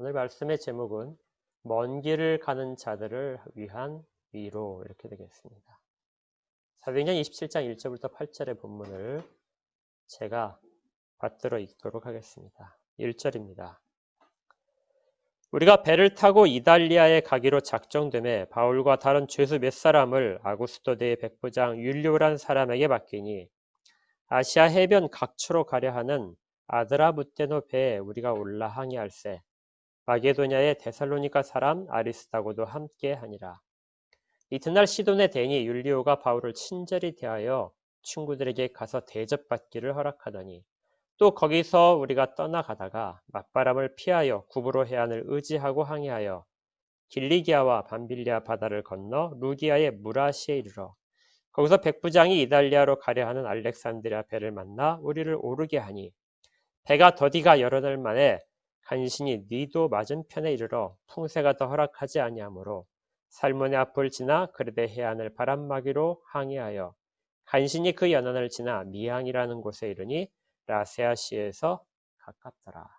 오늘 말씀의 제목은 먼 길을 가는 자들을 위한 위로 이렇게 되겠습니다. 사도행전 27장 1절부터 8절의 본문을 제가 받들어 읽도록 하겠습니다. 1절입니다. 우리가 배를 타고 이달리아에 가기로 작정되매 바울과 다른 죄수 몇 사람을 아구스토대의 백부장 율리오란 사람에게 맡기니 아시아 해변 각처로 가려 하는 아드라무테노 배에 우리가 올라 항해할세 마게도냐의 데살로니가 사람 아리스다고도 함께 하니라. 이튿날 시돈의 대니 율리오가 바울을 친절히 대하여 친구들에게 가서 대접받기를 허락하더니 또 거기서 우리가 떠나가다가 맞바람을 피하여 구브로 해안을 의지하고 항해하여 길리기아와 밤빌리아 바다를 건너 루기아의 무라시에 이르러 거기서 백부장이 이달리아로 가려 하는 알렉산드리아 배를 만나 우리를 오르게 하니 배가 더디가 여러 날 만에 간신히 니도 맞은편에 이르러 풍세가 더 허락하지 아니하므로 살몬의 앞을 지나 그레데 해안을 바람막이로 항해하여 간신히 그 연안을 지나 미항이라는 곳에 이르니 라세아시에서 가깝더라.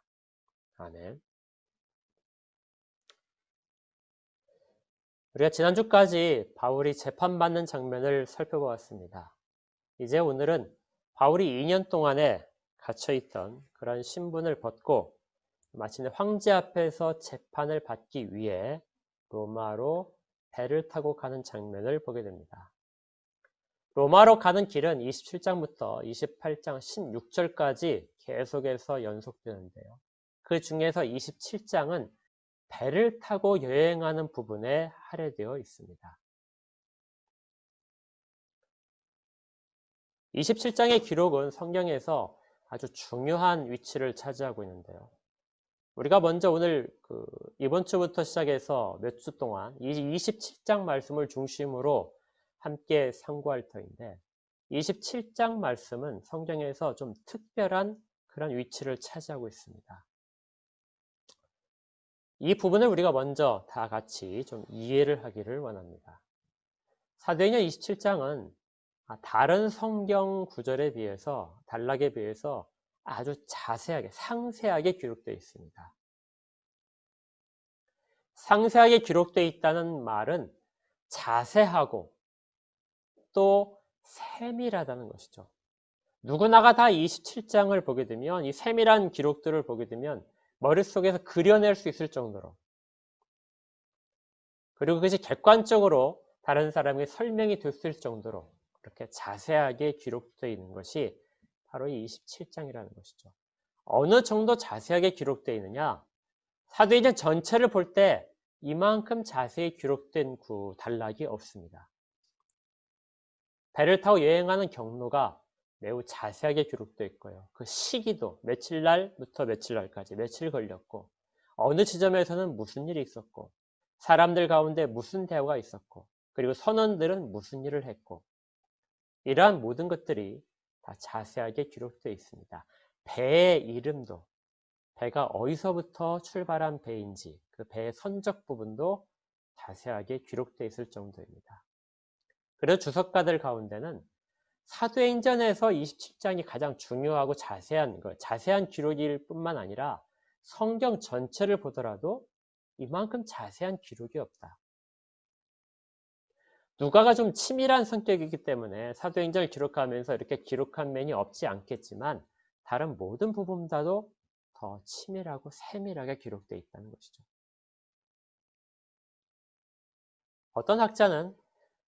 아멘. 우리가 지난주까지 바울이 재판받는 장면을 살펴보았습니다. 이제 오늘은 바울이 2년 동안에 갇혀있던 그런 신분을 벗고 마침내 황제 앞에서 재판을 받기 위해 로마로 배를 타고 가는 장면을 보게 됩니다. 로마로 가는 길은 27장부터 28장 16절까지 계속해서 연속되는데요. 그 중에서 27장은 배를 타고 여행하는 부분에 할애되어 있습니다. 27장의 기록은 성경에서 아주 중요한 위치를 차지하고 있는데요. 우리가 먼저 오늘 이번 주부터 시작해서 몇 주 동안 이 27장 말씀을 중심으로 함께 상고할 터인데 27장 말씀은 성경에서 좀 특별한 그런 위치를 차지하고 있습니다. 이 부분을 우리가 먼저 다 같이 좀 이해를 하기를 원합니다. 사도행전 27장은 다른 성경 구절에 비해서 단락에 비해서 아주 자세하게 상세하게 기록되어 있습니다. 상세하게 기록되어 있다는 말은 자세하고 또 세밀하다는 것이죠. 누구나가 다 27장을 보게 되면 이 세밀한 기록들을 보게 되면 머릿속에서 그려낼 수 있을 정도로 그리고 그것이 객관적으로 다른 사람에게 설명이 됐을 정도로 그렇게 자세하게 기록되어 있는 것이 바로 이 27장이라는 것이죠. 어느 정도 자세하게 기록되어 있느냐? 사도행전 전체를 볼 때 이만큼 자세히 기록된 단락이 없습니다. 배를 타고 여행하는 경로가 매우 자세하게 기록되어 있고요. 그 시기도 며칠 날부터 며칠 날까지 며칠 걸렸고 어느 지점에서는 무슨 일이 있었고 사람들 가운데 무슨 대화가 있었고 그리고 선원들은 무슨 일을 했고 이러한 모든 것들이 다 자세하게 기록되어 있습니다. 배의 이름도 배가 어디서부터 출발한 배인지 그 배의 선적 부분도 자세하게 기록되어 있을 정도입니다. 그래서 주석가들 가운데는 사도행전에서 27장이 가장 중요하고 자세한 기록일 뿐만 아니라 성경 전체를 보더라도 이만큼 자세한 기록이 없다. 누가가 좀 치밀한 성격이기 때문에 사도행전을 기록하면서 이렇게 기록한 면이 없지 않겠지만 다른 모든 부분보다도 더 치밀하고 세밀하게 기록되어 있다는 것이죠. 어떤 학자는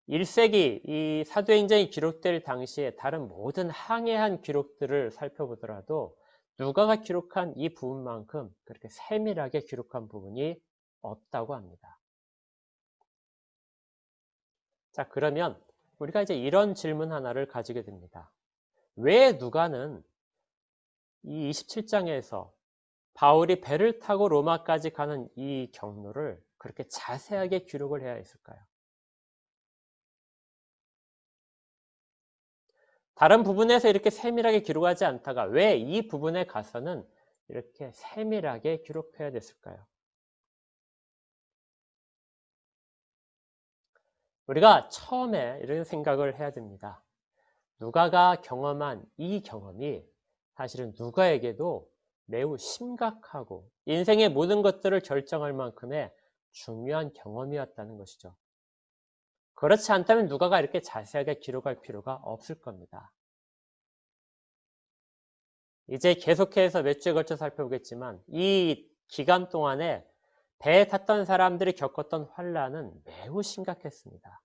1세기 이 사도행전이 기록될 당시에 다른 모든 항해한 기록들을 살펴보더라도 누가가 기록한 이 부분만큼 그렇게 세밀하게 기록한 부분이 없다고 합니다. 자, 그러면 우리가 이제 이런 질문 하나를 가지게 됩니다. 왜 누가는 이 27장에서 바울이 배를 타고 로마까지 가는 이 경로를 그렇게 자세하게 기록을 해야 했을까요? 다른 부분에서 이렇게 세밀하게 기록하지 않다가 왜 이 부분에 가서는 이렇게 세밀하게 기록해야 됐을까요? 우리가 처음에 이런 생각을 해야 됩니다. 누가가 경험한 이 경험이 사실은 누가에게도 매우 심각하고 인생의 모든 것들을 결정할 만큼의 중요한 경험이었다는 것이죠. 그렇지 않다면 누가가 이렇게 자세하게 기록할 필요가 없을 겁니다. 이제 계속해서 몇 주에 걸쳐 살펴보겠지만 이 기간 동안에 배에 탔던 사람들이 겪었던 환란은 매우 심각했습니다.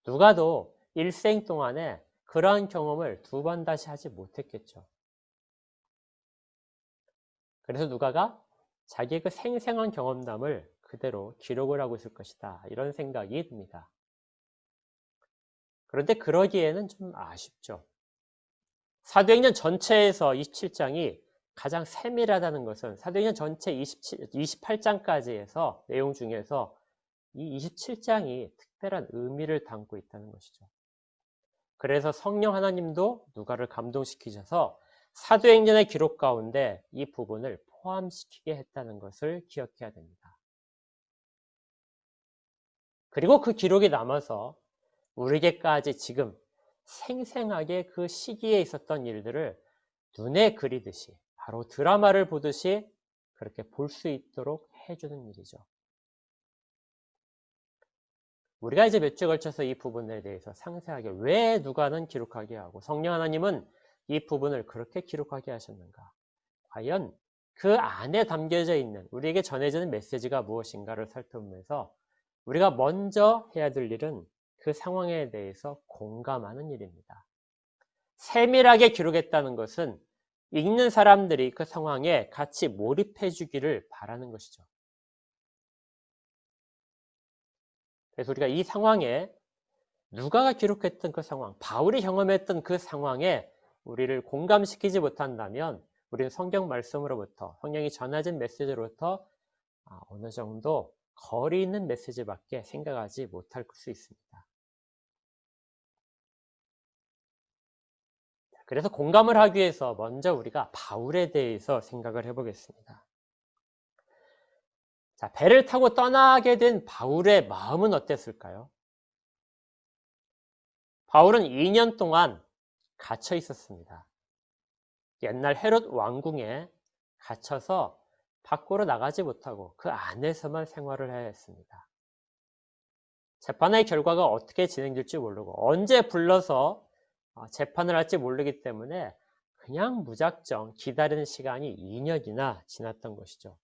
누가도 일생 동안에 그러한 경험을 두 번 다시 하지 못했겠죠. 그래서 누가가 자기의 그 생생한 경험담을 그대로 기록을 하고 있을 것이다. 이런 생각이 듭니다. 그런데 그러기에는 좀 아쉽죠. 사도행전 전체에서 27장이 가장 세밀하다는 것은 사도행전 전체 28장까지에서 내용 중에서 이 27장이 특별한 의미를 담고 있다는 것이죠. 그래서 성령 하나님도 누가를 감동시키셔서 사도행전의 기록 가운데 이 부분을 포함시키게 했다는 것을 기억해야 됩니다. 그리고 그 기록이 남아서 우리에게까지 지금 생생하게 그 시기에 있었던 일들을 눈에 그리듯이 바로 드라마를 보듯이 그렇게 볼 수 있도록 해주는 일이죠. 우리가 이제 몇 주에 걸쳐서 이 부분에 대해서 상세하게 왜 누가는 기록하게 하고 성령 하나님은 이 부분을 그렇게 기록하게 하셨는가? 과연 그 안에 담겨져 있는 우리에게 전해지는 메시지가 무엇인가를 살펴보면서 우리가 먼저 해야 될 일은 그 상황에 대해서 공감하는 일입니다. 세밀하게 기록했다는 것은 읽는 사람들이 그 상황에 같이 몰입해 주기를 바라는 것이죠. 그래서 우리가 이 상황에 누가가 기록했던 그 상황, 바울이 경험했던 그 상황에 우리를 공감시키지 못한다면 우리는 성경 말씀으로부터 성령이 전해진 메시지로부터 어느 정도 거리 있는 메시지밖에 생각하지 못할 수 있습니다. 그래서 공감을 하기 위해서 먼저 우리가 바울에 대해서 생각을 해보겠습니다. 자, 배를 타고 떠나게 된 바울의 마음은 어땠을까요? 바울은 2년 동안 갇혀 있었습니다. 옛날 헤롯 왕궁에 갇혀서 밖으로 나가지 못하고 그 안에서만 생활을 해야 했습니다. 재판의 결과가 어떻게 진행될지 모르고 언제 불러서 재판을 할지 모르기 때문에 그냥 무작정 기다리는 시간이 2년이나 지났던 것이죠.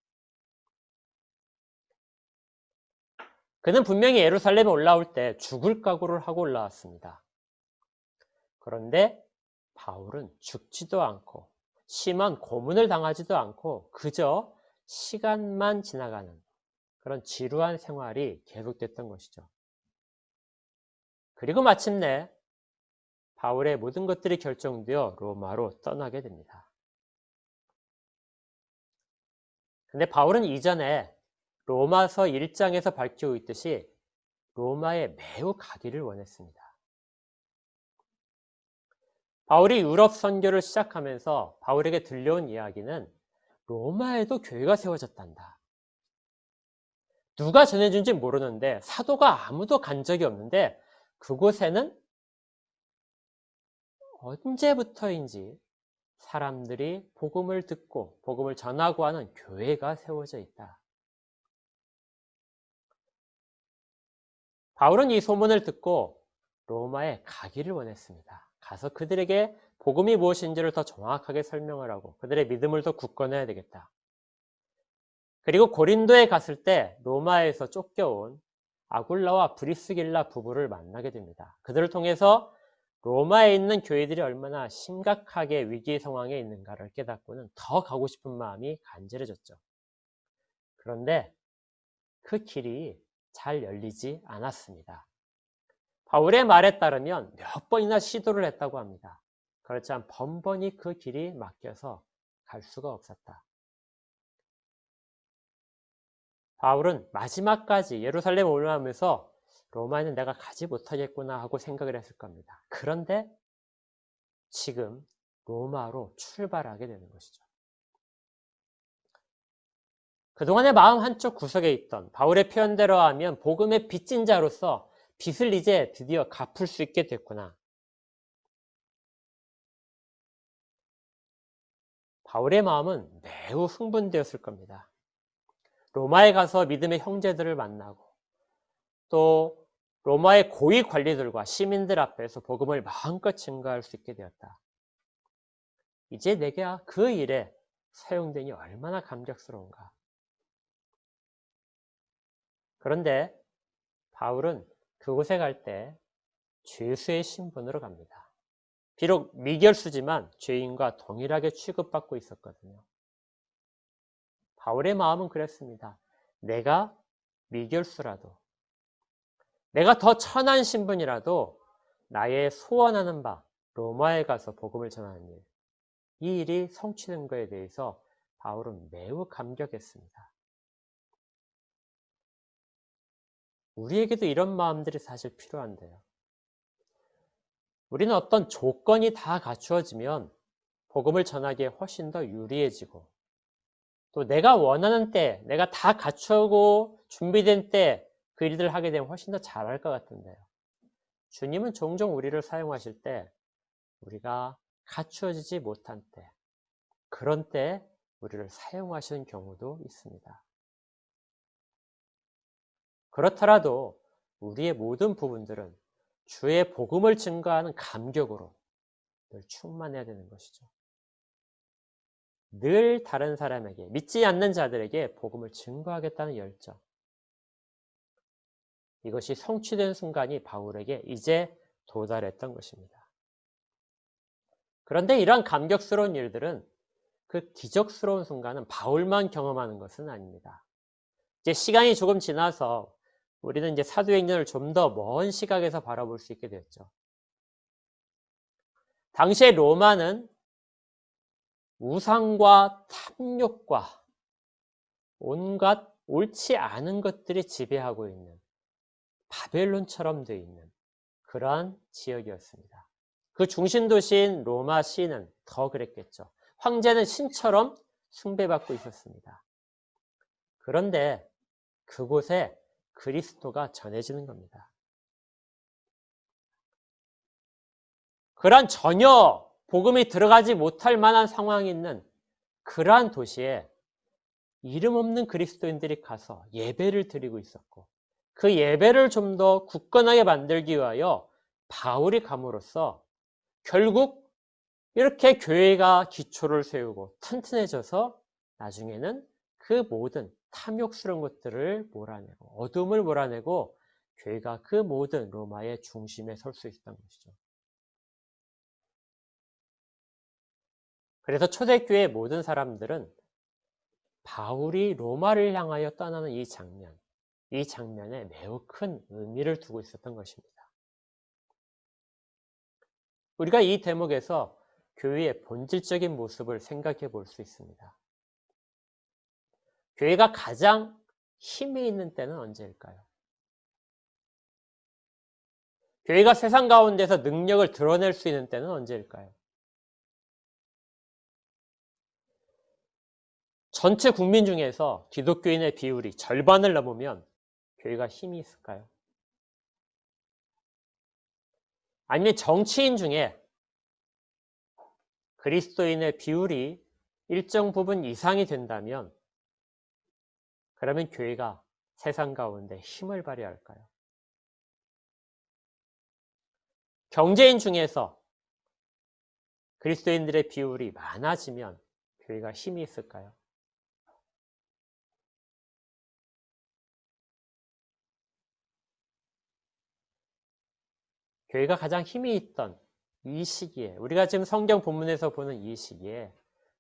그는 분명히 예루살렘에 올라올 때 죽을 각오를 하고 올라왔습니다. 그런데 바울은 죽지도 않고 심한 고문을 당하지도 않고 그저 시간만 지나가는 그런 지루한 생활이 계속됐던 것이죠. 그리고 마침내 바울의 모든 것들이 결정되어 로마로 떠나게 됩니다. 근데 바울은 이전에 로마서 1장에서 밝히고 있듯이 로마에 매우 가기를 원했습니다. 바울이 유럽 선교를 시작하면서 바울에게 들려온 이야기는 로마에도 교회가 세워졌단다. 누가 전해준지 모르는데 사도가 아무도 간 적이 없는데 그곳에는 언제부터인지 사람들이 복음을 듣고 복음을 전하고 하는 교회가 세워져 있다. 바울은 이 소문을 듣고 로마에 가기를 원했습니다. 가서 그들에게 복음이 무엇인지를 더 정확하게 설명을 하고 그들의 믿음을 더 굳건해야 되겠다. 그리고 고린도에 갔을 때 로마에서 쫓겨온 아굴라와 브리스길라 부부를 만나게 됩니다. 그들을 통해서 로마에 있는 교회들이 얼마나 심각하게 위기 상황에 있는가를 깨닫고는 더 가고 싶은 마음이 간절해졌죠. 그런데 그 길이 잘 열리지 않았습니다. 바울의 말에 따르면 몇 번이나 시도를 했다고 합니다. 그렇지만 번번이 그 길이 막혀서 갈 수가 없었다. 바울은 마지막까지 예루살렘에 올라오면서 로마에는 내가 가지 못하겠구나 하고 생각을 했을 겁니다. 그런데 지금 로마로 출발하게 되는 것이죠. 그동안의 마음 한쪽 구석에 있던 바울의 표현대로 하면 복음의 빚진 자로서 빚을 이제 드디어 갚을 수 있게 됐구나. 바울의 마음은 매우 흥분되었을 겁니다. 로마에 가서 믿음의 형제들을 만나고 또 로마의 고위 관리들과 시민들 앞에서 복음을 마음껏 증거할 수 있게 되었다. 이제 내가 그 일에 사용되니 얼마나 감격스러운가. 그런데 바울은 그곳에 갈 때 죄수의 신분으로 갑니다. 비록 미결수지만 죄인과 동일하게 취급받고 있었거든요. 바울의 마음은 그랬습니다. 내가 미결수라도, 내가 더 천한 신분이라도 나의 소원하는 바 로마에 가서 복음을 전하는 일, 이 일이 성취된 것에 대해서 바울은 매우 감격했습니다. 우리에게도 이런 마음들이 사실 필요한데요. 우리는 어떤 조건이 다 갖추어지면 복음을 전하기에 훨씬 더 유리해지고 또 내가 원하는 때, 내가 다 갖추고 준비된 때 그 일들을 하게 되면 훨씬 더 잘할 것 같은데요. 주님은 종종 우리를 사용하실 때 우리가 갖추어지지 못한 때, 그런 때 우리를 사용하시는 경우도 있습니다. 그렇더라도 우리의 모든 부분들은 주의 복음을 증거하는 감격으로 늘 충만해야 되는 것이죠. 늘 다른 사람에게, 믿지 않는 자들에게 복음을 증거하겠다는 열정. 이것이 성취된 순간이 바울에게 이제 도달했던 것입니다. 그런데 이러한 감격스러운 일들은 그 기적스러운 순간은 바울만 경험하는 것은 아닙니다. 이제 시간이 조금 지나서 우리는 이제 사도행전을 좀 더 먼 시각에서 바라볼 수 있게 되었죠. 당시에 로마는 우상과 탐욕과 온갖 옳지 않은 것들이 지배하고 있는 바벨론처럼 되어 있는 그러한 지역이었습니다. 그 중심 도시인 로마 시는 더 그랬겠죠. 황제는 신처럼 숭배받고 있었습니다. 그런데 그곳에 그리스도가 전해지는 겁니다. 그러한 전혀 복음이 들어가지 못할 만한 상황이 있는 그러한 도시에 이름 없는 그리스도인들이 가서 예배를 드리고 있었고 그 예배를 좀 더 굳건하게 만들기 위하여 바울이 감으로써 결국 이렇게 교회가 기초를 세우고 튼튼해져서 나중에는 그 모든 탐욕스러운 것들을 몰아내고 어둠을 몰아내고 교회가 그 모든 로마의 중심에 설 수 있었던 것이죠. 그래서 초대교회의 모든 사람들은 바울이 로마를 향하여 떠나는 이 장면에 매우 큰 의미를 두고 있었던 것입니다. 우리가 이 대목에서 교회의 본질적인 모습을 생각해 볼 수 있습니다. 교회가 가장 힘이 있는 때는 언제일까요? 교회가 세상 가운데서 능력을 드러낼 수 있는 때는 언제일까요? 전체 국민 중에서 기독교인의 비율이 절반을 넘으면 교회가 힘이 있을까요? 아니면 정치인 중에 그리스도인의 비율이 일정 부분 이상이 된다면 그러면 교회가 세상 가운데 힘을 발휘할까요? 경제인 중에서 그리스도인들의 비율이 많아지면 교회가 힘이 있을까요? 교회가 가장 힘이 있던 이 시기에, 우리가 지금 성경 본문에서 보는 이 시기에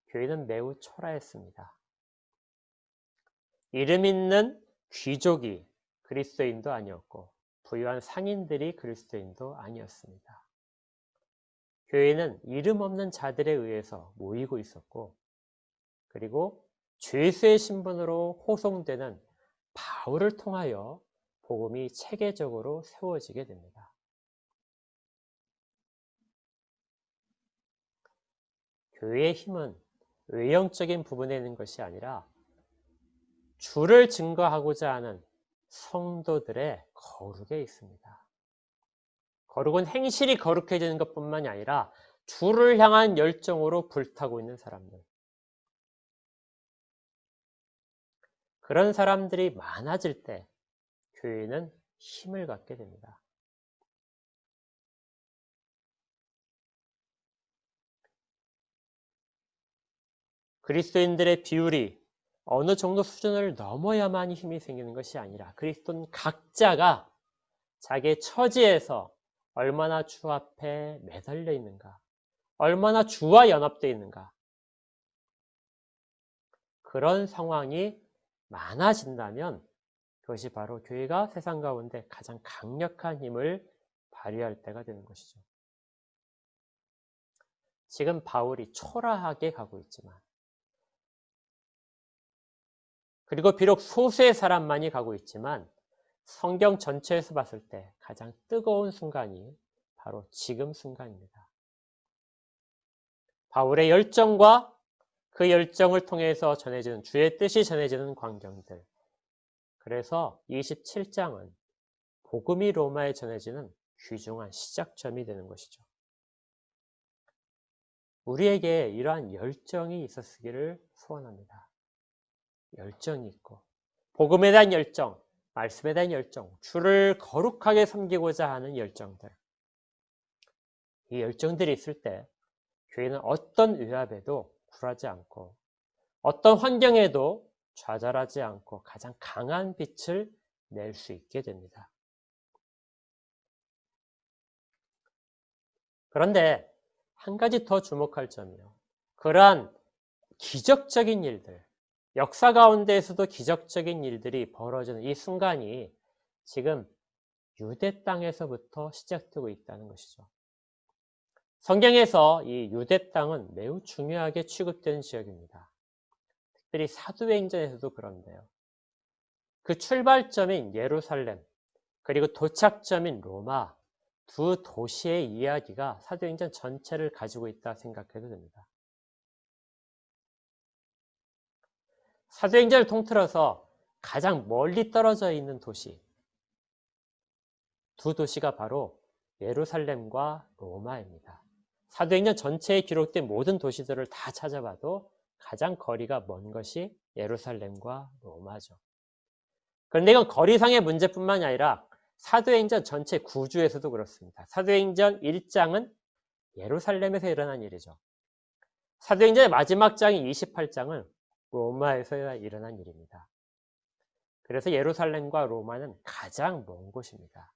교회는 매우 초라했습니다. 이름 있는 귀족이 그리스도인도 아니었고 부유한 상인들이 그리스도인도 아니었습니다. 교회는 이름 없는 자들에 의해서 모이고 있었고 그리고 죄수의 신분으로 호송되는 바울을 통하여 복음이 체계적으로 세워지게 됩니다. 교회의 힘은 외형적인 부분에 있는 것이 아니라 주를 증거하고자 하는 성도들의 거룩에 있습니다. 거룩은 행실이 거룩해지는 것뿐만이 아니라 주를 향한 열정으로 불타고 있는 사람들. 그런 사람들이 많아질 때 교회는 힘을 갖게 됩니다. 그리스도인들의 비율이 어느 정도 수준을 넘어야만 힘이 생기는 것이 아니라 그리스도인 각자가 자기의 처지에서 얼마나 주 앞에 매달려 있는가, 얼마나 주와 연합되어 있는가, 그런 상황이 많아진다면 그것이 바로 교회가 세상 가운데 가장 강력한 힘을 발휘할 때가 되는 것이죠. 지금 바울이 초라하게 가고 있지만, 그리고 비록 소수의 사람만이 가고 있지만 성경 전체에서 봤을 때 가장 뜨거운 순간이 바로 지금 순간입니다. 바울의 열정과 그 열정을 통해서 전해지는 주의 뜻이 전해지는 광경들. 그래서 27장은 복음이 로마에 전해지는 귀중한 시작점이 되는 것이죠. 우리에게 이러한 열정이 있었기를 소원합니다. 열정이 있고 복음에 대한 열정, 말씀에 대한 열정, 주를 거룩하게 섬기고자 하는 열정들. 이 열정들이 있을 때 교회는 어떤 위압에도 굴하지 않고 어떤 환경에도 좌절하지 않고 가장 강한 빛을 낼 수 있게 됩니다. 그런데 한 가지 더 주목할 점이요. 그러한 기적적인 일들, 역사 가운데에서도 기적적인 일들이 벌어지는 이 순간이 지금 유대 땅에서부터 시작되고 있다는 것이죠. 성경에서 이 유대 땅은 매우 중요하게 취급되는 지역입니다. 특별히 사도행전에서도 그런데요. 그 출발점인 예루살렘, 그리고 도착점인 로마 두 도시의 이야기가 사도행전 전체를 가지고 있다 생각해도 됩니다. 사도행전을 통틀어서 가장 멀리 떨어져 있는 도시, 두 도시가 바로 예루살렘과 로마입니다. 사도행전 전체에 기록된 모든 도시들을 다 찾아봐도 가장 거리가 먼 것이 예루살렘과 로마죠. 그런데 이건 거리상의 문제뿐만이 아니라 사도행전 전체 구조에서도 그렇습니다. 사도행전 1장은 예루살렘에서 일어난 일이죠. 사도행전의 마지막 장인 28장은 로마에서 일어난 일입니다. 그래서 예루살렘과 로마는 가장 먼 곳입니다.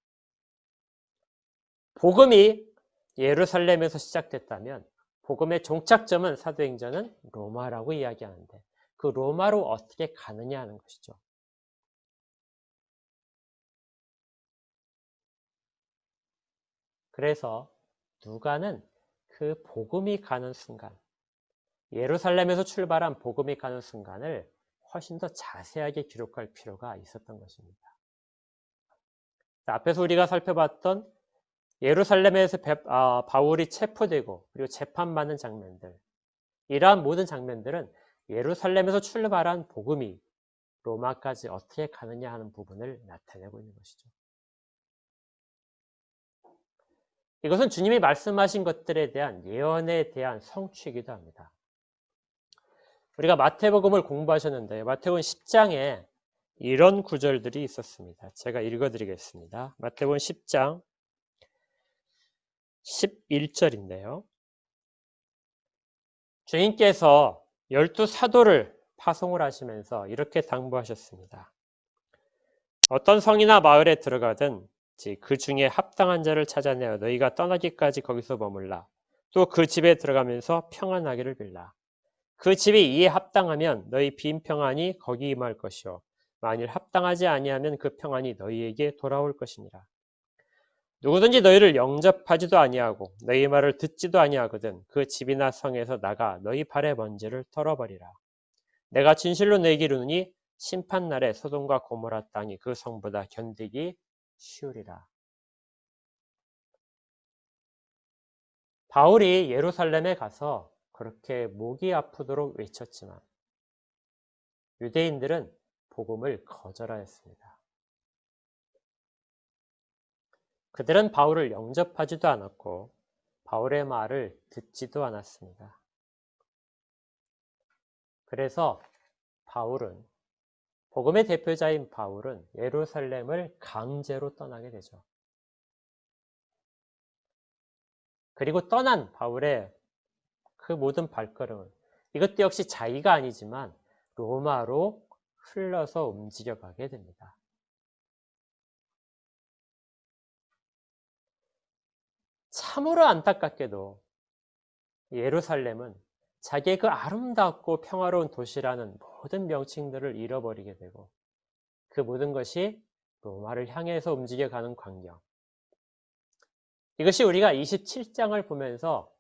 복음이 예루살렘에서 시작됐다면 복음의 종착점은 사도행전은 로마라고 이야기하는데 그 로마로 어떻게 가느냐 하는 것이죠. 그래서 누가는 그 복음이 가는 순간, 예루살렘에서 출발한 복음이 가는 순간을 훨씬 더 자세하게 기록할 필요가 있었던 것입니다. 앞에서 우리가 살펴봤던 예루살렘에서 바울이 체포되고 그리고 재판받는 장면들, 이러한 모든 장면들은 예루살렘에서 출발한 복음이 로마까지 어떻게 가느냐 하는 부분을 나타내고 있는 것이죠. 이것은 주님이 말씀하신 것들에 대한 예언에 대한 성취이기도 합니다. 우리가 마태복음을 공부하셨는데 마태복음 10장에 이런 구절들이 있었습니다. 제가 읽어드리겠습니다. 마태복음 10장 11절인데요. 주님께서 12사도를 파송을 하시면서 이렇게 당부하셨습니다. 어떤 성이나 마을에 들어가든 그 중에 합당한 자를 찾아내어 너희가 떠나기까지 거기서 머물라. 또 그 집에 들어가면서 평안하기를 빌라. 그 집이 이에 합당하면 너희 빈 평안이 거기 임할 것이요 만일 합당하지 아니하면 그 평안이 너희에게 돌아올 것이니라. 누구든지 너희를 영접하지도 아니하고 너희 말을 듣지도 아니하거든 그 집이나 성에서 나가 너희 발의 먼지를 털어버리라. 내가 진실로 너희에게 이르노니 심판날에 소돔과 고모라 땅이 그 성보다 견디기 쉬우리라. 바울이 예루살렘에 가서 그렇게 목이 아프도록 외쳤지만 유대인들은 복음을 거절하였습니다. 그들은 바울을 영접하지도 않았고 바울의 말을 듣지도 않았습니다. 그래서 바울은 복음의 대표자인 바울은 예루살렘을 강제로 떠나게 되죠. 그리고 떠난 바울의 그 모든 발걸음은 이것도 역시 자기가 아니지만 로마로 흘러서 움직여가게 됩니다. 참으로 안타깝게도 예루살렘은 자기의 그 아름답고 평화로운 도시라는 모든 명칭들을 잃어버리게 되고 그 모든 것이 로마를 향해서 움직여가는 광경. 이것이 우리가 27장을 보면서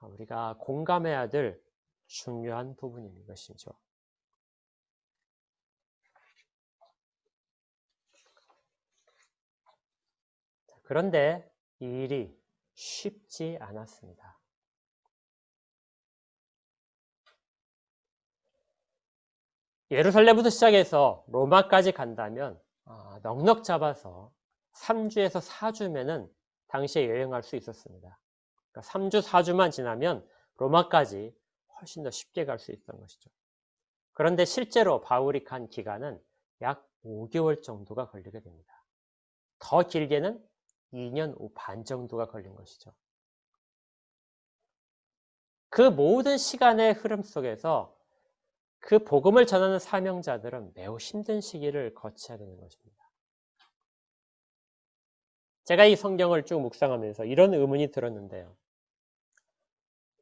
우리가 공감해야 될 중요한 부분인 것이죠. 그런데 이 일이 쉽지 않았습니다. 예루살렘부터 시작해서 로마까지 간다면 넉넉 잡아서 3주에서 4주면은 당시에 여행할 수 있었습니다. 그러니까 3주, 4주만 지나면 로마까지 훨씬 더 쉽게 갈 수 있었던 것이죠. 그런데 실제로 바울이 간 기간은 약 5개월 정도가 걸리게 됩니다. 더 길게는 2년 반 정도가 걸린 것이죠. 그 모든 시간의 흐름 속에서 그 복음을 전하는 사명자들은 매우 힘든 시기를 거쳐야 되는 것입니다. 제가 이 성경을 쭉 묵상하면서 이런 의문이 들었는데요.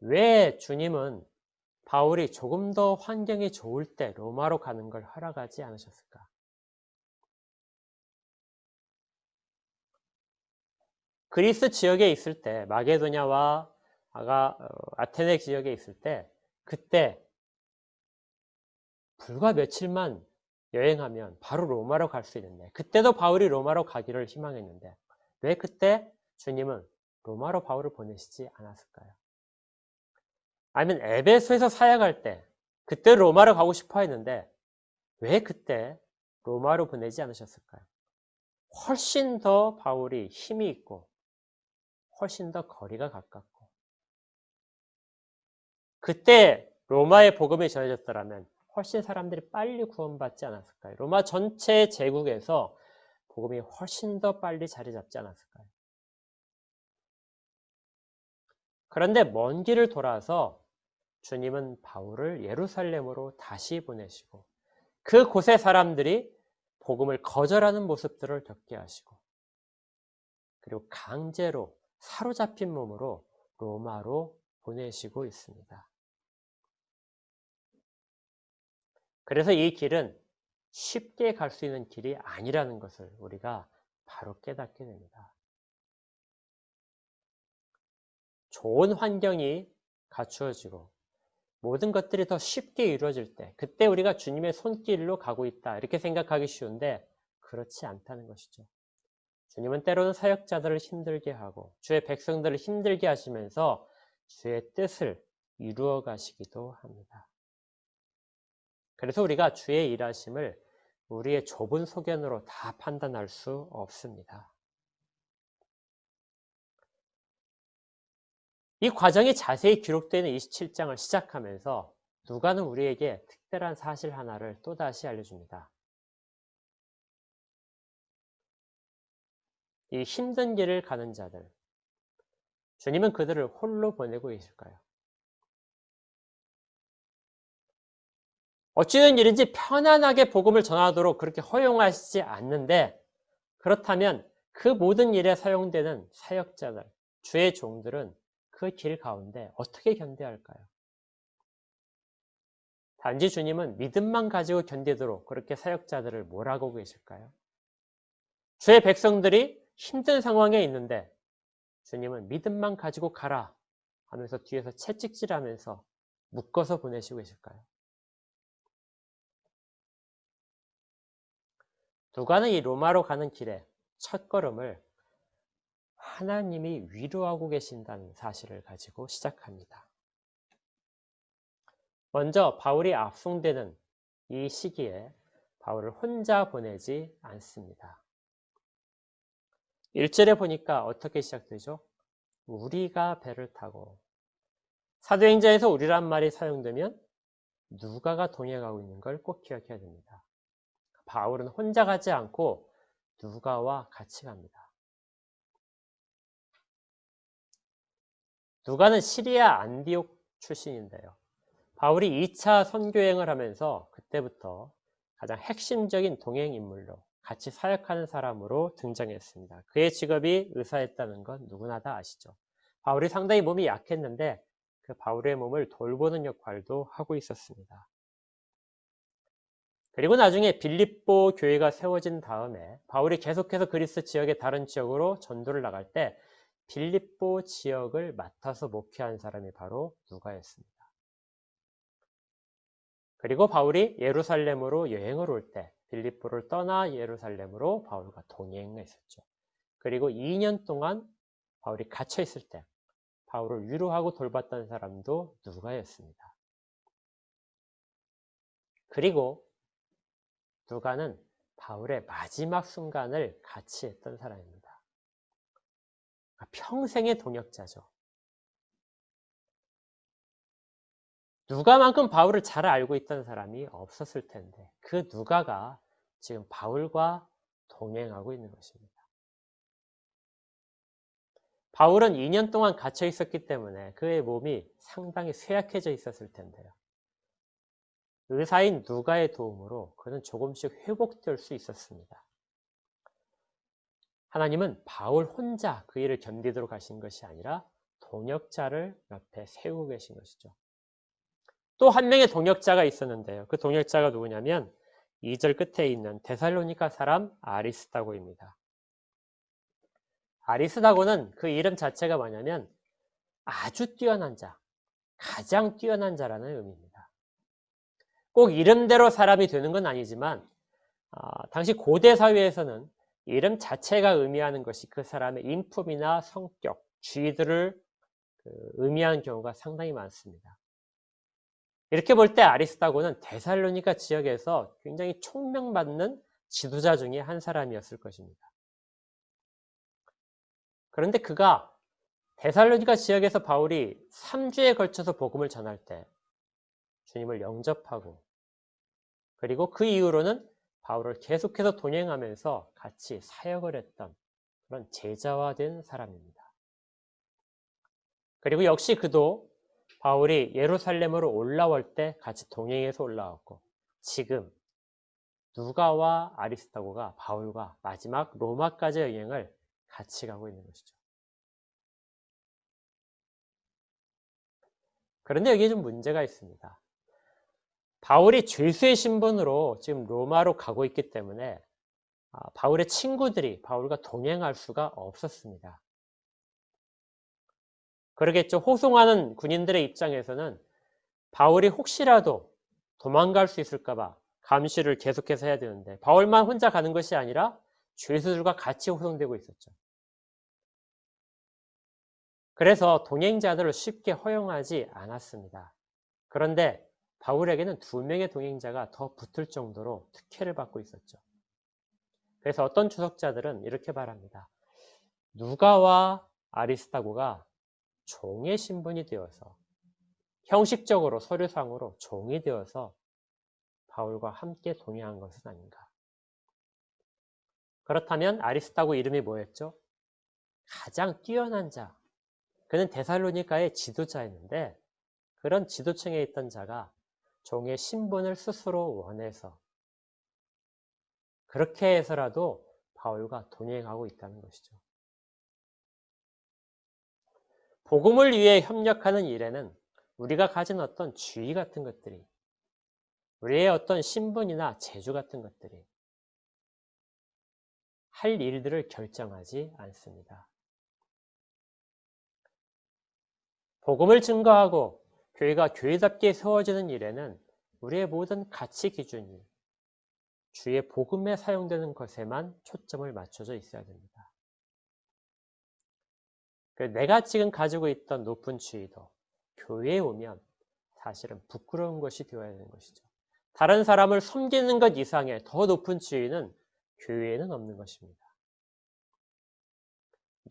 왜 주님은 바울이 조금 더 환경이 좋을 때 로마로 가는 걸 허락하지 않으셨을까? 그리스 지역에 있을 때, 마게도냐와 아테네 지역에 있을 때, 그때 불과 며칠만 여행하면 바로 로마로 갈 수 있는데, 그때도 바울이 로마로 가기를 희망했는데, 왜 그때 주님은 로마로 바울을 보내시지 않았을까요? 아니면 에베소에서 사역할 때, 그때 로마로 가고 싶어 했는데, 왜 그때 로마로 보내지 않으셨을까요? 훨씬 더 바울이 힘이 있고, 훨씬 더 거리가 가깝고, 그때 로마의 복음이 전해졌더라면 훨씬 사람들이 빨리 구원받지 않았을까요? 로마 전체 제국에서 복음이 훨씬 더 빨리 자리 잡지 않았을까요? 그런데 먼 길을 돌아서 주님은 바울을 예루살렘으로 다시 보내시고 그곳의 사람들이 복음을 거절하는 모습들을 겪게 하시고 그리고 강제로 사로잡힌 몸으로 로마로 보내시고 있습니다. 그래서 이 길은 쉽게 갈 수 있는 길이 아니라는 것을 우리가 바로 깨닫게 됩니다. 좋은 환경이 갖추어지고 모든 것들이 더 쉽게 이루어질 때 그때 우리가 주님의 손길로 가고 있다 이렇게 생각하기 쉬운데 그렇지 않다는 것이죠. 주님은 때로는 사역자들을 힘들게 하고 주의 백성들을 힘들게 하시면서 주의 뜻을 이루어 가시기도 합니다. 그래서 우리가 주의 일하심을 우리의 좁은 소견으로 다 판단할 수 없습니다. 이 과정이 자세히 기록되는 27장을 시작하면서 누가는 우리에게 특별한 사실 하나를 또다시 알려줍니다. 이 힘든 길을 가는 자들, 주님은 그들을 홀로 보내고 계실까요? 어찌된 일인지 편안하게 복음을 전하도록 그렇게 허용하시지 않는데 그렇다면 그 모든 일에 사용되는 사역자들, 주의 종들은 그 길 가운데 어떻게 견뎌야 할까요? 단지 주님은 믿음만 가지고 견디도록 그렇게 사역자들을 몰아가고 계실까요? 주의 백성들이 힘든 상황에 있는데 주님은 믿음만 가지고 가라 하면서 뒤에서 채찍질하면서 묶어서 보내시고 계실까요? 누가는 이 로마로 가는 길에 첫걸음을 하나님이 위로하고 계신다는 사실을 가지고 시작합니다. 먼저 바울이 압송되는 이 시기에 바울을 혼자 보내지 않습니다. 1절에 보니까 어떻게 시작되죠? 우리가 배를 타고 사도행전에서 우리란 말이 사용되면 누가가 동행하고 있는 걸 꼭 기억해야 됩니다. 바울은 혼자 가지 않고 누가와 같이 갑니다. 누가는 시리아 안디옥 출신인데요. 바울이 2차 선교행을 하면서 그때부터 가장 핵심적인 동행 인물로 같이 사역하는 사람으로 등장했습니다. 그의 직업이 의사였다는 건 누구나 다 아시죠. 바울이 상당히 몸이 약했는데 그 바울의 몸을 돌보는 역할도 하고 있었습니다. 그리고 나중에 빌립보 교회가 세워진 다음에 바울이 계속해서 그리스 지역의 다른 지역으로 전도를 나갈 때 빌립보 지역을 맡아서 목회한 사람이 바로 누가였습니다. 그리고 바울이 예루살렘으로 여행을 올 때 빌립보를 떠나 예루살렘으로 바울과 동행했었죠. 그리고 2년 동안 바울이 갇혀 있을 때 바울을 위로하고 돌봤던 사람도 누가였습니다. 그리고 누가는 바울의 마지막 순간을 같이 했던 사람입니다. 평생의 동역자죠. 누가만큼 바울을 잘 알고 있던 사람이 없었을 텐데 그 누가가 지금 바울과 동행하고 있는 것입니다. 바울은 2년 동안 갇혀 있었기 때문에 그의 몸이 상당히 쇠약해져 있었을 텐데요. 의사인 누가의 도움으로 그는 조금씩 회복될 수 있었습니다. 하나님은 바울 혼자 그 일을 견디도록 하신 것이 아니라 동역자를 옆에 세우고 계신 것이죠. 또 한 명의 동역자가 있었는데요. 그 동역자가 누구냐면 2절 끝에 있는 데살로니가 사람 아리스다고입니다. 아리스다고는 그 이름 자체가 뭐냐면 아주 뛰어난 자, 가장 뛰어난 자라는 의미입니다. 꼭 이름대로 사람이 되는 건 아니지만 당시 고대 사회에서는 이름 자체가 의미하는 것이 그 사람의 인품이나 성격, 지위들을 의미하는 경우가 상당히 많습니다. 이렇게 볼 때 아리스다고는 데살로니가 지역에서 굉장히 총명받는 지도자 중에 한 사람이었을 것입니다. 그런데 그가 데살로니가 지역에서 바울이 3주에 걸쳐서 복음을 전할 때 주님을 영접하고 그리고 그 이후로는 바울을 계속해서 동행하면서 같이 사역을 했던 그런 제자화된 사람입니다. 그리고 역시 그도 바울이 예루살렘으로 올라올 때 같이 동행해서 올라왔고 지금 누가와 아리스다고가 바울과 마지막 로마까지의 여행을 같이 가고 있는 것이죠. 그런데 여기에 좀 문제가 있습니다. 바울이 죄수의 신분으로 지금 로마로 가고 있기 때문에 바울의 친구들이 바울과 동행할 수가 없었습니다. 그러겠죠. 호송하는 군인들의 입장에서는 바울이 혹시라도 도망갈 수 있을까 봐 감시를 계속해서 해야 되는데 바울만 혼자 가는 것이 아니라 죄수들과 같이 호송되고 있었죠. 그래서 동행자들을 쉽게 허용하지 않았습니다. 그런데 바울에게는 2명의 동행자가 더 붙을 정도로 특혜를 받고 있었죠. 그래서 어떤 주석자들은 이렇게 말합니다. 누가와 아리스다고가 종의 신분이 되어서 형식적으로 서류상으로 종이 되어서 바울과 함께 동행한 것은 아닌가. 그렇다면 아리스다고 이름이 뭐였죠? 가장 뛰어난 자. 그는 데살로니가의 지도자였는데 그런 지도층에 있던 자가 종의 신분을 스스로 원해서 그렇게 해서라도 바울과 동행하고 있다는 것이죠. 복음을 위해 협력하는 일에는 우리가 가진 어떤 지위 같은 것들이 우리의 어떤 신분이나 재주 같은 것들이 할 일들을 결정하지 않습니다. 복음을 증거하고 교회가 교회답게 세워지는 일에는 우리의 모든 가치 기준이 주의 복음에 사용되는 것에만 초점을 맞춰져 있어야 됩니다. 내가 지금 가지고 있던 높은 지위도 교회에 오면 사실은 부끄러운 것이 되어야 되는 것이죠. 다른 사람을 섬기는 것 이상의 더 높은 지위는 교회에는 없는 것입니다.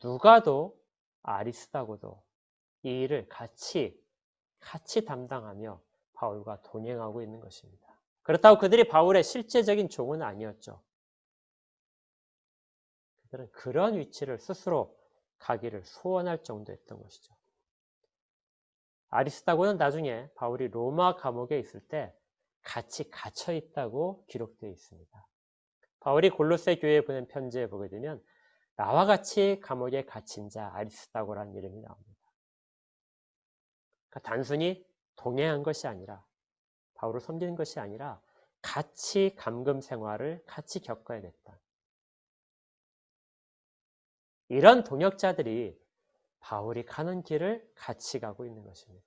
누가도 아리스다고도 이 일을 같이 담당하며 바울과 동행하고 있는 것입니다. 그렇다고 그들이 바울의 실제적인 종은 아니었죠. 그들은 그런 위치를 스스로 가기를 소원할 정도였던 것이죠. 아리스다고는 나중에 바울이 로마 감옥에 있을 때 같이 갇혀 있다고 기록되어 있습니다. 바울이 골로새 교회에 보낸 편지에 보게 되면 나와 같이 감옥에 갇힌 자 아리스다고라는 이름이 나옵니다. 그러니까 단순히 동행한 것이 아니라 바울을 섬기는 것이 아니라 같이 감금 생활을 같이 겪어야 됐다. 이런 동역자들이 바울이 가는 길을 같이 가고 있는 것입니다.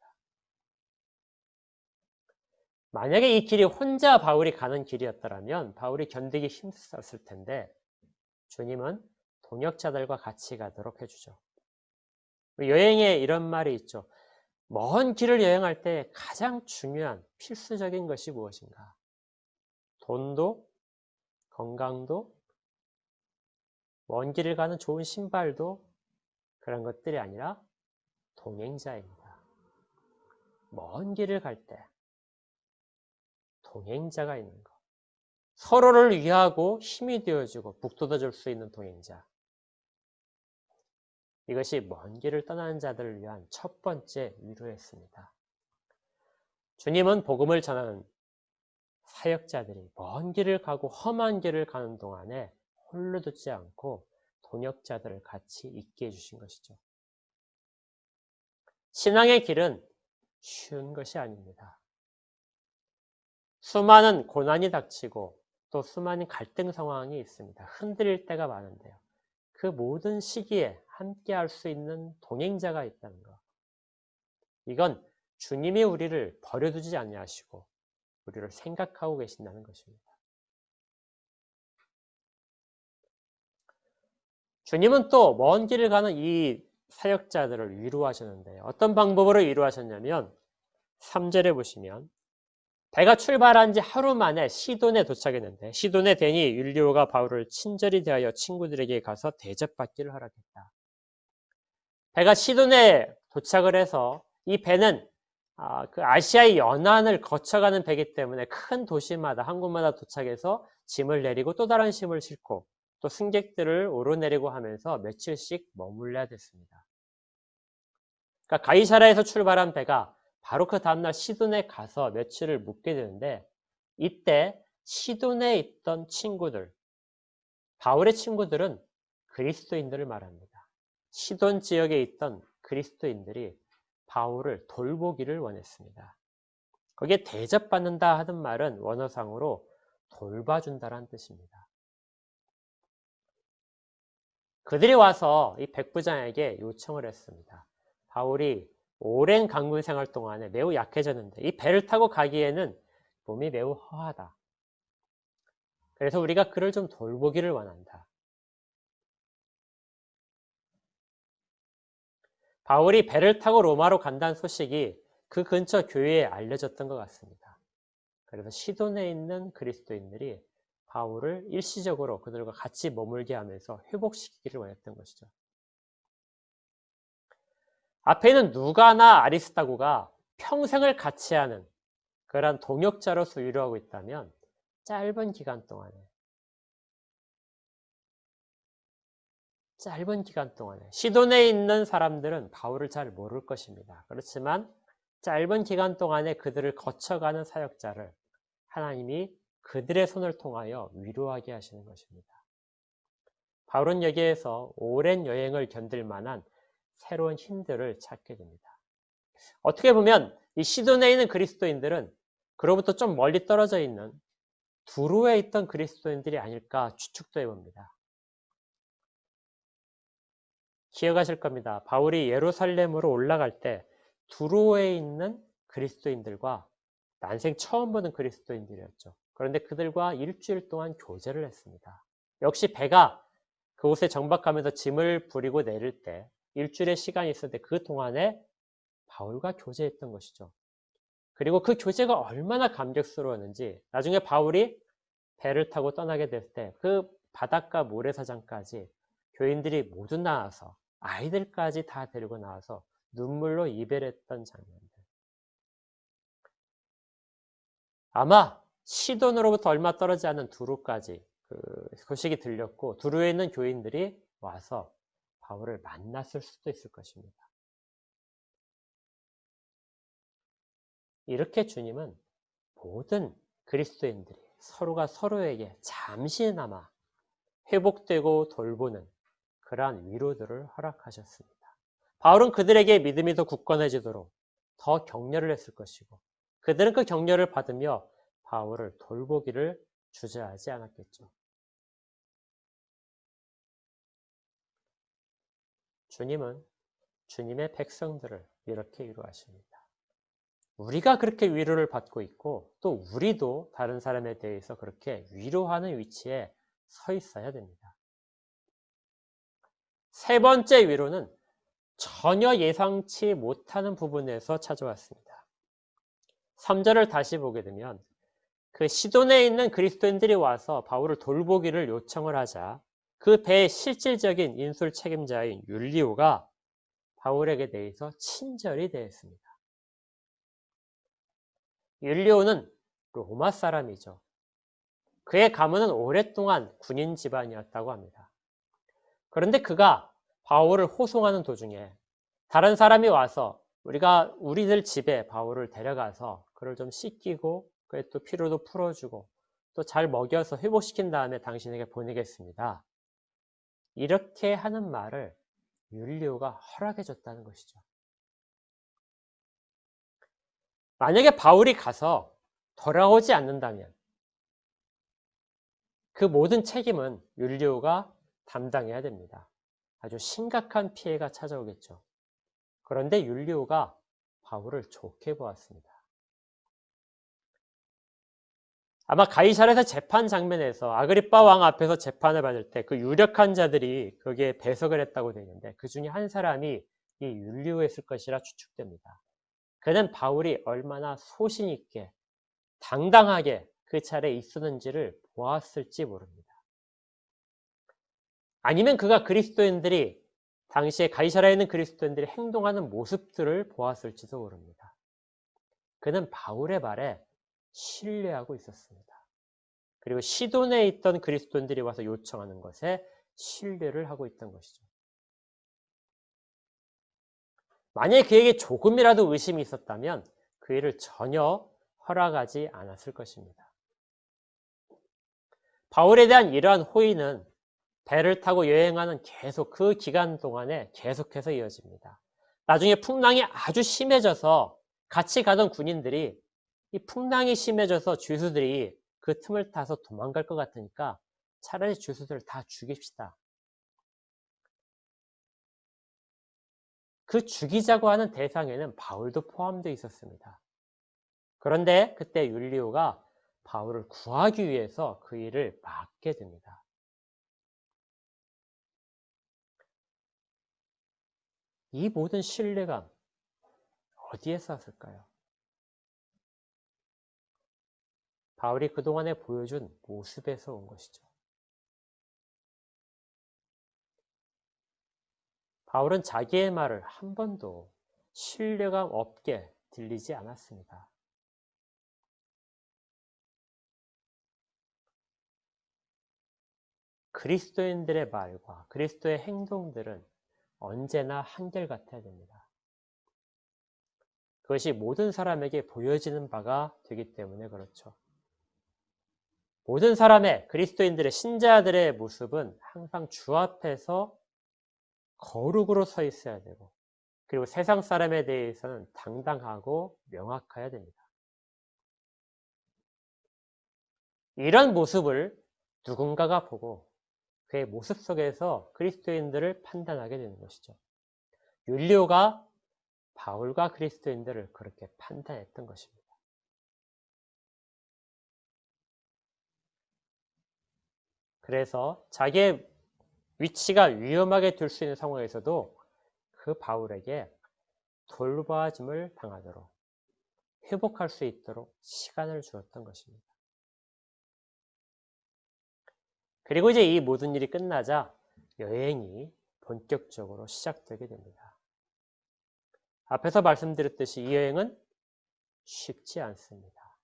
만약에 이 길이 혼자 바울이 가는 길이었더라면 바울이 견디기 힘들었을 텐데 주님은 동역자들과 같이 가도록 해주죠. 여행에 이런 말이 있죠. 먼 길을 여행할 때 가장 중요한 필수적인 것이 무엇인가? 돈도, 건강도, 먼 길을 가는 좋은 신발도 그런 것들이 아니라 동행자입니다. 먼 길을 갈 때 동행자가 있는 것. 서로를 위하고 힘이 되어주고 북돋아줄 수 있는 동행자. 이것이 먼 길을 떠나는 자들을 위한 첫 번째 위로였습니다. 주님은 복음을 전하는 사역자들이 먼 길을 가고 험한 길을 가는 동안에 홀로 두지 않고 동역자들을 같이 있게 해주신 것이죠. 신앙의 길은 쉬운 것이 아닙니다. 수많은 고난이 닥치고 또 수많은 갈등 상황이 있습니다. 흔들릴 때가 많은데요. 그 모든 시기에 함께 할 수 있는 동행자가 있다는 것. 이건 주님이 우리를 버려두지 아니하시고 우리를 생각하고 계신다는 것입니다. 주님은 또 먼 길을 가는 이 사역자들을 위로하셨는데요. 어떤 방법으로 위로하셨냐면 3절에 보시면 배가 출발한 지 하루 만에 시돈에 도착했는데 시돈에 대니 율리오가 바울을 친절히 대하여 친구들에게 가서 대접받기를 허락했다. 배가 시돈에 도착을 해서 이 배는 그 아시아의 연안을 거쳐가는 배이기 때문에 큰 도시마다 한 곳마다 도착해서 짐을 내리고 또 다른 짐을 싣고 또 승객들을 오르내리고 하면서 며칠씩 머물러야 됐습니다. 그러니까 가이사라에서 출발한 배가 바로 그 다음날 시돈에 가서 며칠을 묵게 되는데 이때 시돈에 있던 친구들, 바울의 친구들은 그리스도인들을 말합니다. 시돈 지역에 있던 그리스도인들이 바울을 돌보기를 원했습니다. 거기에 대접받는다 하는 말은 원어상으로 돌봐준다라는 뜻입니다. 그들이 와서 이 백부장에게 요청을 했습니다. 바울이 오랜 강군 생활 동안에 매우 약해졌는데 이 배를 타고 가기에는 몸이 매우 허하다. 그래서 우리가 그를 좀 돌보기를 원한다. 바울이 배를 타고 로마로 간다는 소식이 그 근처 교회에 알려졌던 것 같습니다. 그래서 시돈에 있는 그리스도인들이 바울을 일시적으로 그들과 같이 머물게 하면서 회복시키기를 원했던 것이죠. 앞에는 누가나 아리스다고가 평생을 같이 하는 그런 동역자로서 위로하고 있다면 짧은 기간 동안에 시돈에 있는 사람들은 바울을 잘 모를 것입니다. 그렇지만 짧은 기간 동안에 그들을 거쳐가는 사역자를 하나님이 그들의 손을 통하여 위로하게 하시는 것입니다. 바울은 여기에서 오랜 여행을 견딜 만한 새로운 힘들을 찾게 됩니다. 어떻게 보면 이 시돈에 있는 그리스도인들은 그로부터 좀 멀리 떨어져 있는 두로에 있던 그리스도인들이 아닐까 추측도 해봅니다. 기억하실 겁니다. 바울이 예루살렘으로 올라갈 때 두로에 있는 그리스도인들과 난생 처음 보는 그리스도인들이었죠. 그런데 그들과 일주일 동안 교제를 했습니다. 역시 배가 그곳에 정박하면서 짐을 부리고 내릴 때 일주일의 시간이 있을 때 그 동안에 바울과 교제했던 것이죠. 그리고 그 교제가 얼마나 감격스러웠는지 나중에 바울이 배를 타고 떠나게 될 때 그 바닷가 모래사장까지 교인들이 모두 나와서 아이들까지 다 데리고 나와서 눈물로 이별했던 장면들. 아마 시돈으로부터 얼마 떨어지지 않은 두루까지 소식이 들렸고 두루에 있는 교인들이 와서 바울을 만났을 수도 있을 것입니다. 이렇게 주님은 모든 그리스도인들이 서로가 서로에게 잠시나마 회복되고 돌보는 그러한 위로들을 허락하셨습니다. 바울은 그들에게 믿음이 더 굳건해지도록 더 격려를 했을 것이고 그들은 그 격려를 받으며 바울을 돌보기를 주저하지 않았겠죠. 주님은 주님의 백성들을 이렇게 위로하십니다. 우리가 그렇게 위로를 받고 있고 또 우리도 다른 사람에 대해서 그렇게 위로하는 위치에 서 있어야 됩니다. 세 번째 위로는 전혀 예상치 못하는 부분에서 찾아왔습니다. 3절을 다시 보게 되면 그 시돈에 있는 그리스도인들이 와서 바울을 돌보기를 요청을 하자 그 배의 실질적인 인솔 책임자인 율리오가 바울에게 대해서 친절히 대했습니다. 율리오는 로마 사람이죠. 그의 가문은 오랫동안 군인 집안이었다고 합니다. 그런데 그가 바울을 호송하는 도중에 다른 사람이 와서 우리들 집에 바울을 데려가서 그를 좀 씻기고 그의 또 피로도 풀어주고 또 잘 먹여서 회복시킨 다음에 당신에게 보내겠습니다. 이렇게 하는 말을 율리오가 허락해 줬다는 것이죠. 만약에 바울이 가서 돌아오지 않는다면 그 모든 책임은 율리오가 담당해야 됩니다. 아주 심각한 피해가 찾아오겠죠. 그런데 율리오가 바울을 좋게 보았습니다. 아마 가이사랴에서 재판 장면에서 아그리빠 왕 앞에서 재판을 받을 때 그 유력한 자들이 거기에 배석을 했다고 되어 있는데 그 중에 한 사람이 이 율리오였을 것이라 추측됩니다. 그는 바울이 얼마나 소신 있게 당당하게 그 차례에 있었는지를 보았을지 모릅니다. 아니면 그가 그리스도인들이 당시에 가이사랴에 있는 그리스도인들이 행동하는 모습들을 보았을지도 모릅니다. 그는 바울의 말에 신뢰하고 있었습니다. 그리고 시돈에 있던 그리스도인들이 와서 요청하는 것에 신뢰를 하고 있던 것이죠. 만약에 그에게 조금이라도 의심이 있었다면 그 일을 전혀 허락하지 않았을 것입니다. 바울에 대한 이러한 호의는 배를 타고 여행하는 계속 그 기간 동안에 계속해서 이어집니다. 나중에 풍랑이 아주 심해져서 같이 가던 군인들이 이 풍랑이 심해져서 죄수들이 그 틈을 타서 도망갈 것 같으니까 차라리 죄수들을 다 죽입시다. 그 죽이자고 하는 대상에는 바울도 포함되어 있었습니다. 그런데 그때 율리오가 바울을 구하기 위해서 그 일을 맡게 됩니다. 이 모든 신뢰감 어디에서 왔을까요? 바울이 그동안에 보여준 모습에서 온 것이죠. 바울은 자기의 말을 한 번도 신뢰감 없게 들리지 않았습니다. 그리스도인들의 말과 그리스도의 행동들은 언제나 한결같아야 됩니다. 그것이 모든 사람에게 보여지는 바가 되기 때문에 그렇죠. 모든 사람의 그리스도인들의 신자들의 모습은 항상 주 앞에서 거룩으로 서 있어야 되고 그리고 세상 사람에 대해서는 당당하고 명확해야 됩니다. 이런 모습을 누군가가 보고 그의 모습 속에서 그리스도인들을 판단하게 되는 것이죠. 율리오가 바울과 그리스도인들을 그렇게 판단했던 것입니다. 그래서 자기의 위치가 위험하게 될 수 있는 상황에서도 그 바울에게 돌봐줌을 당하도록 회복할 수 있도록 시간을 주었던 것입니다. 그리고 이제 이 모든 일이 끝나자 여행이 본격적으로 시작되게 됩니다. 앞에서 말씀드렸듯이 이 여행은 쉽지 않습니다.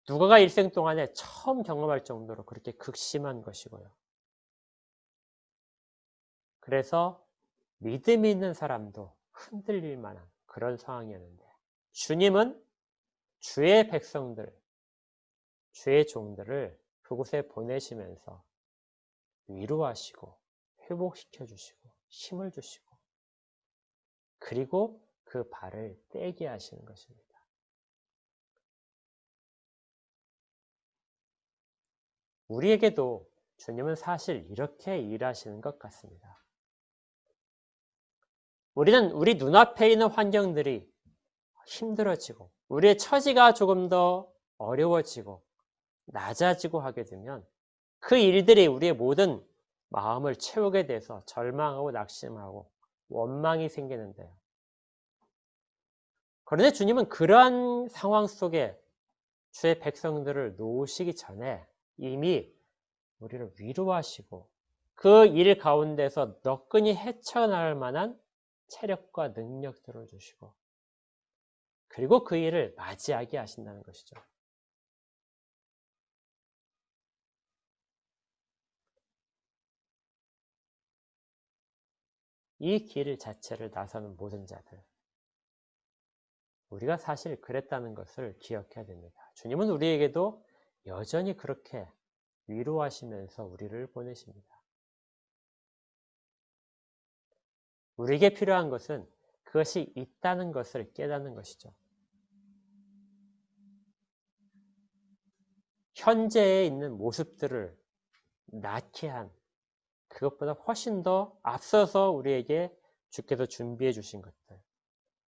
누가가 일생 동안에 처음 경험할 정도로 그렇게 극심한 것이고요. 그래서 믿음이 있는 사람도 흔들릴 만한 그런 상황이었는데 주님은 주의 백성들, 주의 종들을 그곳에 보내시면서 위로하시고 회복시켜 주시고 힘을 주시고 그리고 그 발을 떼게 하시는 것입니다. 우리에게도 주님은 사실 이렇게 일하시는 것 같습니다. 우리는 우리 눈앞에 있는 환경들이 힘들어지고 우리의 처지가 조금 더 어려워지고 낮아지고 하게 되면 그 일들이 우리의 모든 마음을 채우게 돼서 절망하고 낙심하고 원망이 생기는데요. 그런데 주님은 그러한 상황 속에 주의 백성들을 놓으시기 전에 이미 우리를 위로하시고 그 일 가운데서 너끈히 헤쳐나갈 만한 체력과 능력들을 주시고 그리고 그 일을 맞이하게 하신다는 것이죠. 이 길 자체를 나서는 모든 자들, 우리가 사실 그랬다는 것을 기억해야 됩니다. 주님은 우리에게도 여전히 그렇게 위로하시면서 우리를 보내십니다. 우리에게 필요한 것은 그것이 있다는 것을 깨닫는 것이죠. 현재에 있는 모습들을 낳게 한 그것보다 훨씬 더 앞서서 우리에게 주께서 준비해 주신 것들,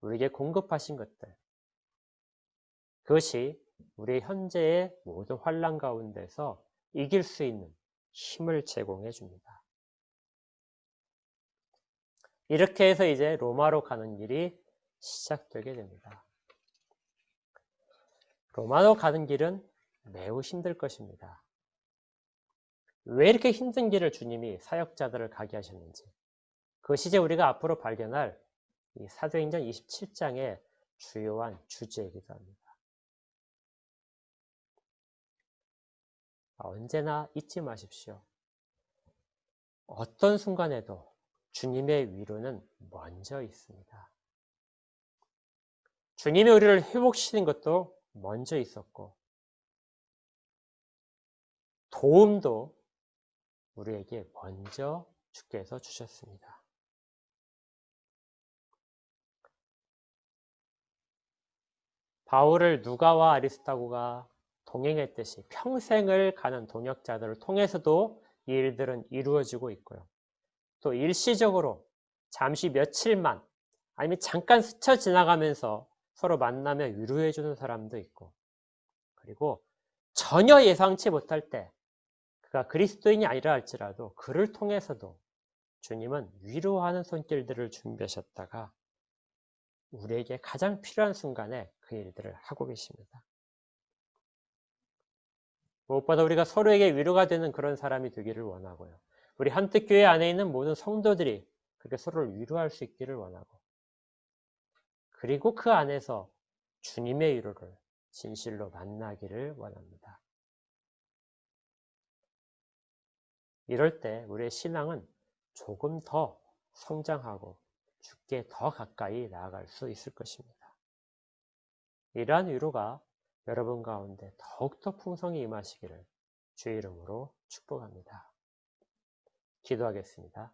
우리에게 공급하신 것들, 그것이 우리 현재의 모든 환난 가운데서 이길 수 있는 힘을 제공해 줍니다. 이렇게 해서 이제 로마로 가는 길이 시작되게 됩니다. 로마로 가는 길은 매우 힘들 것입니다. 왜 이렇게 힘든 길을 주님이 사역자들을 가게 하셨는지, 그것이 이제 우리가 앞으로 발견할 이 사도행전 27장의 주요한 주제이기도 합니다. 언제나 잊지 마십시오. 어떤 순간에도 주님의 위로는 먼저 있습니다. 주님이 우리를 회복시키는 것도 먼저 있었고, 도움도 우리에게 먼저 주께서 주셨습니다. 바울을 누가와 아리스타고가 동행했듯이 평생을 가는 동역자들을 통해서도 이 일들은 이루어지고 있고요. 또 일시적으로 잠시 며칠만 아니면 잠깐 스쳐 지나가면서 서로 만나며 위로해 주는 사람도 있고, 그리고 전혀 예상치 못할 때 그가 그리스도인이 아니라 할지라도 그를 통해서도 주님은 위로하는 손길들을 준비하셨다가 우리에게 가장 필요한 순간에 그 일들을 하고 계십니다. 무엇보다 우리가 서로에게 위로가 되는 그런 사람이 되기를 원하고요. 우리 한뜻교회 안에 있는 모든 성도들이 그렇게 서로를 위로할 수 있기를 원하고, 그리고 그 안에서 주님의 위로를 진실로 만나기를 원합니다. 이럴 때 우리의 신앙은 조금 더 성장하고 주께 더 가까이 나아갈 수 있을 것입니다. 이러한 위로가 여러분 가운데 더욱더 풍성히 임하시기를 주의 이름으로 축복합니다. 기도하겠습니다.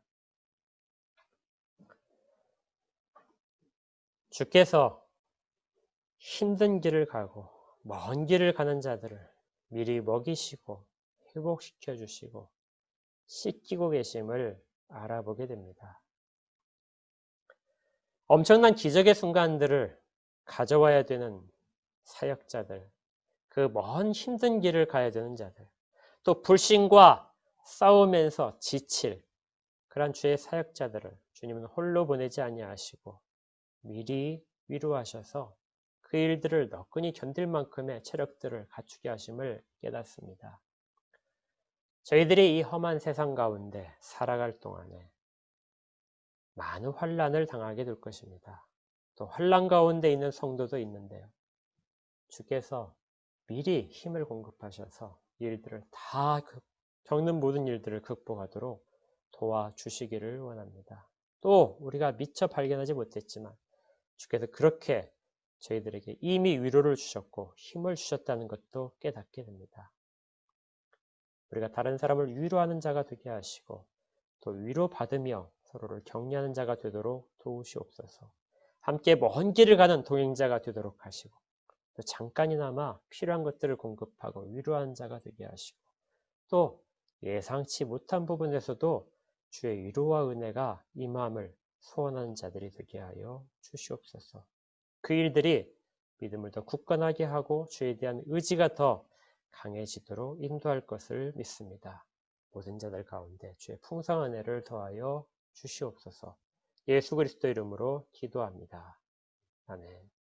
주께서 힘든 길을 가고 먼 길을 가는 자들을 미리 먹이시고 회복시켜 주시고 씻기고 계심을 알아보게 됩니다. 엄청난 기적의 순간들을 가져와야 되는 사역자들, 그 먼 힘든 길을 가야 되는 자들, 또 불신과 싸우면서 지칠 그런 주의 사역자들을 주님은 홀로 보내지 아니하시고 미리 위로하셔서 그 일들을 너끈히 견딜 만큼의 체력들을 갖추게 하심을 깨닫습니다. 저희들이 이 험한 세상 가운데 살아갈 동안에 많은 환난을 당하게 될 것입니다. 또 환난 가운데 있는 성도도 있는데요. 주께서 미리 힘을 공급하셔서 이 일들을 다 겪는 모든 일들을 극복하도록 도와주시기를 원합니다. 또 우리가 미처 발견하지 못했지만 주께서 그렇게 저희들에게 이미 위로를 주셨고 힘을 주셨다는 것도 깨닫게 됩니다. 우리가 다른 사람을 위로하는 자가 되게 하시고 또 위로받으며 서로를 격려하는 자가 되도록 도우시옵소서. 함께 먼 길을 가는 동행자가 되도록 하시고 또 잠깐이나마 필요한 것들을 공급하고 위로하는 자가 되게 하시고 또 예상치 못한 부분에서도 주의 위로와 은혜가 임함을 소원하는 자들이 되게 하여 주시옵소서. 그 일들이 믿음을 더 굳건하게 하고 주에 대한 의지가 더 강해지도록 인도할 것을 믿습니다. 모든 자들 가운데 주의 풍성한 은혜를 더하여 주시옵소서. 예수 그리스도 이름으로 기도합니다. 아멘.